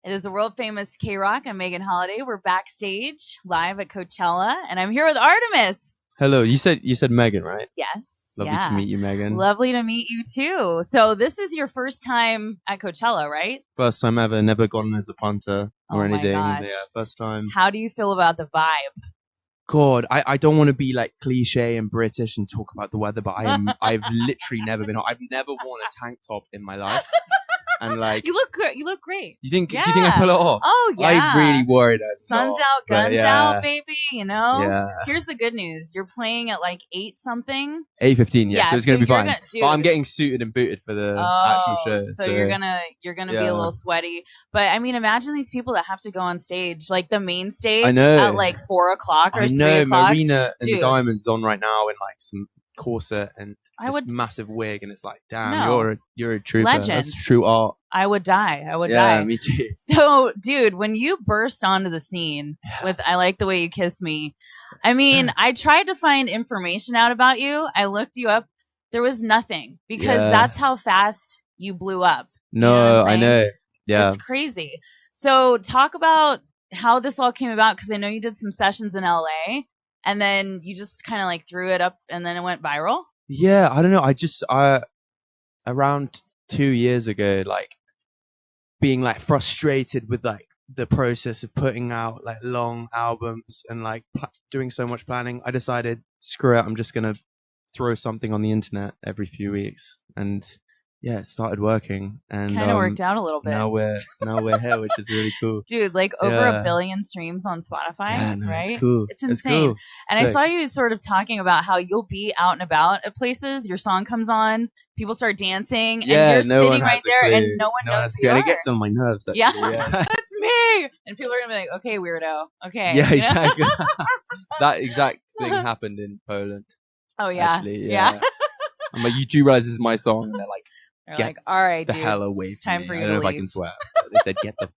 It is the world famous KROQ. I'm Megan Holiday. We're backstage live at Coachella, and I'm here with Artemas. Hello. You said Megan, right? Yes. Lovely to meet you, Megan. Lovely to meet you too. So this is your first time at Coachella, right? First time ever. Never gone as a punter or anything. Gosh. Yeah, first time. How do you feel about the vibe? God, I don't want to be like cliche and British and talk about the weather, but I've literally never been. I've never worn a tank top in my life. And like you look good. You look great. Do you think I pull it off? Oh yeah. I really worried. Sun's out, guns out, baby. You know. Yeah. Here's the good news. You're playing at like 8 something. 8:15. Yeah, so it's gonna be fine. Dude, but I'm getting suited and booted for the actual show. So you're gonna be a little sweaty. But I mean, imagine these people that have to go on stage, like the main stage, at like 4 o'clock or 3 o'clock. Marina and the Diamonds is on right now in like some corset and massive wig, and it's like, damn, you're a trooper. Legend. That's true art. I would die. die. Yeah, me too. So, dude, when you burst onto the scene with "I Like the Way You Kiss Me," I mean, I tried to find information out about you. I looked you up. There was nothing because that's how fast you blew up. No, I know. Yeah, it's crazy. So, talk about how this all came about, because I know you did some sessions in LA, and then you just kind of like threw it up, and then it went viral. Yeah, I don't know. I around 2 years ago, like being like frustrated with like the process of putting out like long albums and like doing so much planning, I decided, screw it, I'm just gonna throw something on the internet every few weeks, and yeah, it started working, and kind of worked out a little bit. Now we're here, which is really cool, dude. Like over 1 billion streams on Spotify, right? It's cool. It's insane. Cool. And I saw you sort of talking about how you'll be out and about at places. Your song comes on, people start dancing, and you're sitting right there, and no one knows who you are. And it gets on my nerves. Actually. Yeah, that's me. And people are gonna be like, "Okay, weirdo. Okay." Yeah, exactly. That exact thing happened in Poland. Oh yeah, actually, yeah. I'm like, you do realize this is my song, and they're like, "Get like, all right, the dude, hell away it's time for you I to don't know leave." if I can swear. They said, "Get the."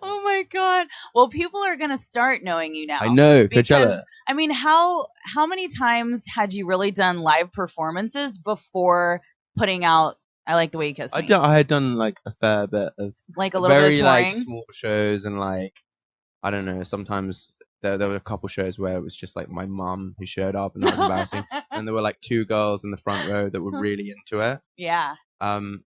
Oh my god! Well, people are gonna start knowing you now. I know, Coachella. I mean, how many times had you really done live performances before putting out "I Like the Way You Kiss Me"? I had done like a fair bit of like a little bit of touring? like small shows, and like I don't know. Sometimes there were a couple shows where it was just like my mum who showed up, and that was embarrassing. And there were like 2 girls in the front row that were really into it. Yeah. And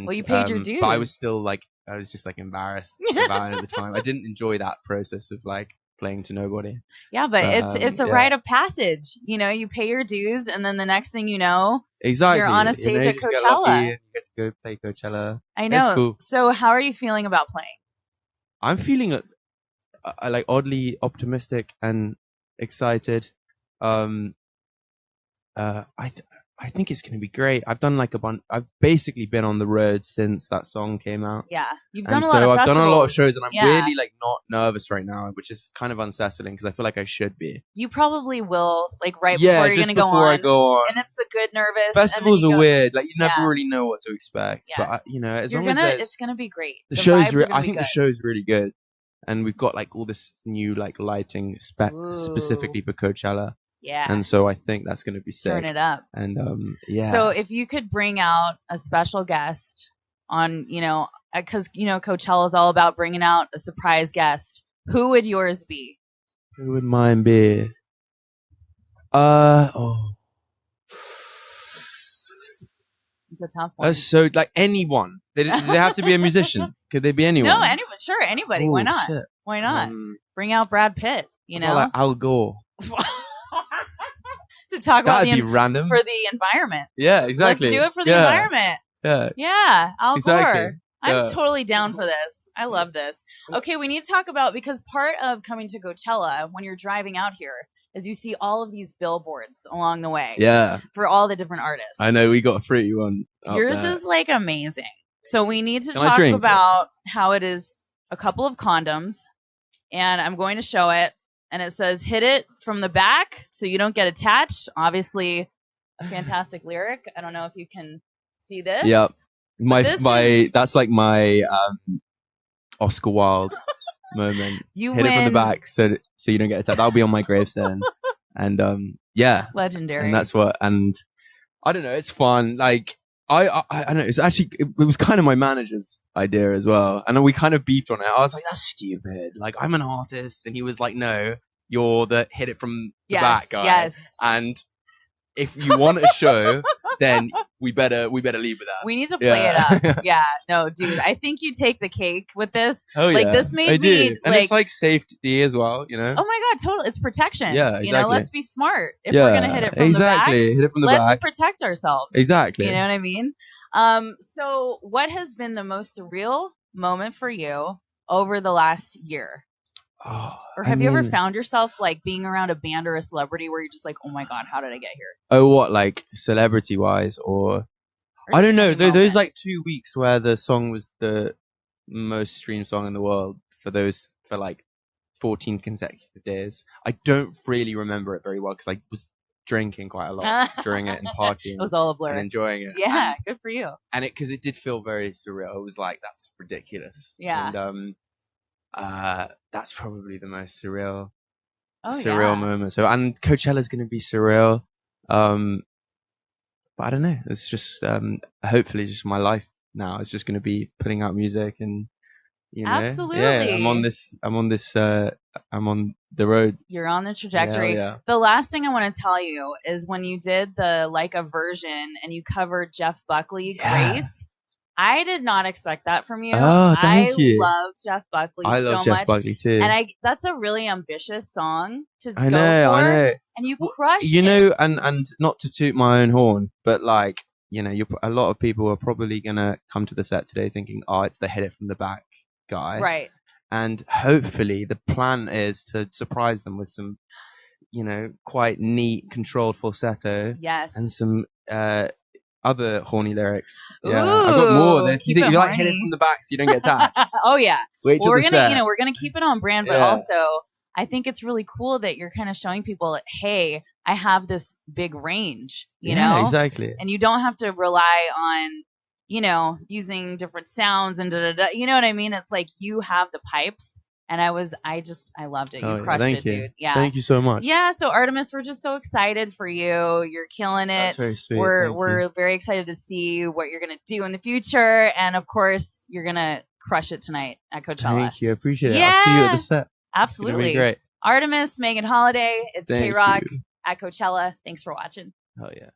well, you paid your dues. But I was still like, I was just like embarrassed about it at the time. I didn't enjoy that process of like playing to nobody. Yeah, but it's a rite of passage. You know, you pay your dues, and then the next thing you know, exactly, you're on a stage at Coachella. You get to go play Coachella. I know. It's cool. So, how are you feeling about playing? I'm feeling like oddly optimistic and excited. I think it's going to be great. I've done like I've basically been on the road since that song came out. Yeah, you've done a lot of festivals. I've done a lot of shows, and I'm really like not nervous right now, which is kind of unsettling because I feel like I should be. You probably will, like before you're going to go on. I go on. And it's the good nervous. Festivals are weird. Like you never really know what to expect. Yes. But as long as it's going to be great. The show's I think the show's really good, and we've got like all this new like lighting specifically for Coachella. Yeah. And so I think that's going to be sick. Turn it up. And yeah. So if you could bring out a special guest on, because, Coachella is all about bringing out a surprise guest, who would yours be? Who would mine be? It's a tough one. So like anyone. They have to be a musician. Could they be anyone? No, anyone. Sure, anybody. Why not? Shit. Why not? Bring out Brad Pitt, like Al Gore. To talk about random for the environment. Yeah, exactly. Let's do it for the environment. Yeah, Al Gore. I'm totally down for this. I love this. Okay, we need to talk about, because part of coming to Coachella when you're driving out here is you see all of these billboards along the way. Yeah, for all the different artists. I know, we got a fruity one. Yours is like amazing. So we need to talk about how it is a couple of condoms, and I'm going to show it. And it says, "Hit it from the back so you don't get attached." Obviously, a fantastic lyric. I don't know if you can see this. Yep. That's like my Oscar Wilde moment. You hit it from the back so you don't get attacked. That'll be on my gravestone. And yeah. Legendary. And that's and I don't know, it's fun. Like I know it's actually it was kind of my manager's idea as well, and we kind of beefed on it. I was like, "That's stupid. Like, I'm an artist," and he was like, "No, you're the hit it from the back guy." Yes. And if you want a show, then we better leave with that. We need to play it up. Yeah, no, dude. I think you take the cake with this. Oh like yeah, this made I do. me and like, it's like safety as well, you know. Oh my god, totally. It's protection. Yeah, exactly. You know, let's be smart. If we're gonna hit it from the back, hit it from the let's back. protect ourselves. Exactly. You know what I mean? So what has been the most surreal moment for you over the last year? Oh, or have you ever found yourself like being around a band or a celebrity where you're just like, oh my god, how did I get here? Oh, what, like celebrity wise, or I don't know. Those like 2 weeks where the song was the most streamed song in the world for like 14 consecutive days. I don't really remember it very well because I was drinking quite a lot during it and partying. It was all a blur. And enjoying it. Yeah, good for you. And because it did feel very surreal. It was like, that's ridiculous. Yeah. And that's probably the most surreal yeah. moment. So, and Coachella's going to be surreal. But I don't know. It's just hopefully just my life now. It's just going to be putting out music and you know. Absolutely. Yeah, I'm on the road. You're on the trajectory. Yeah. The last thing I want to tell you is when you did the Like a Version and you covered Jeff Buckley, Grace. I did not expect that from you. Oh, thank you. I love Jeff Buckley so much. I love Jeff Buckley too. And that's a really ambitious song to go for. I know. And you crushed it. You know, and not to toot my own horn, but like, you know, a lot of people are probably going to come to the set today thinking, oh, it's the hit it from the back guy. Right. And hopefully the plan is to surprise them with some, you know, quite neat, controlled falsetto. Yes. And some other horny lyrics. Yeah, I've got more. You think you like hit it from the back so you don't get attached. Oh yeah. Wait till we're the gonna, set. you know, we're gonna keep it on brand, but also I think it's really cool that you're kind of showing people, hey, I have this big range, you know? Exactly. And you don't have to rely on, you know, using different sounds and you know what I mean? It's like you have the pipes. And I loved it. You crushed it, dude. Yeah. Thank you so much. Yeah. So Artemas, we're just so excited for you. You're killing it. That's very sweet. We're very excited to see what you're going to do in the future. And of course, you're going to crush it tonight at Coachella. Thank you. I appreciate it. Yeah. I'll see you at the set. Absolutely. It's gonna be great. Artemas, Megan Holiday. It's Thank KROQ you. at Coachella. Thanks for watching. Oh, yeah.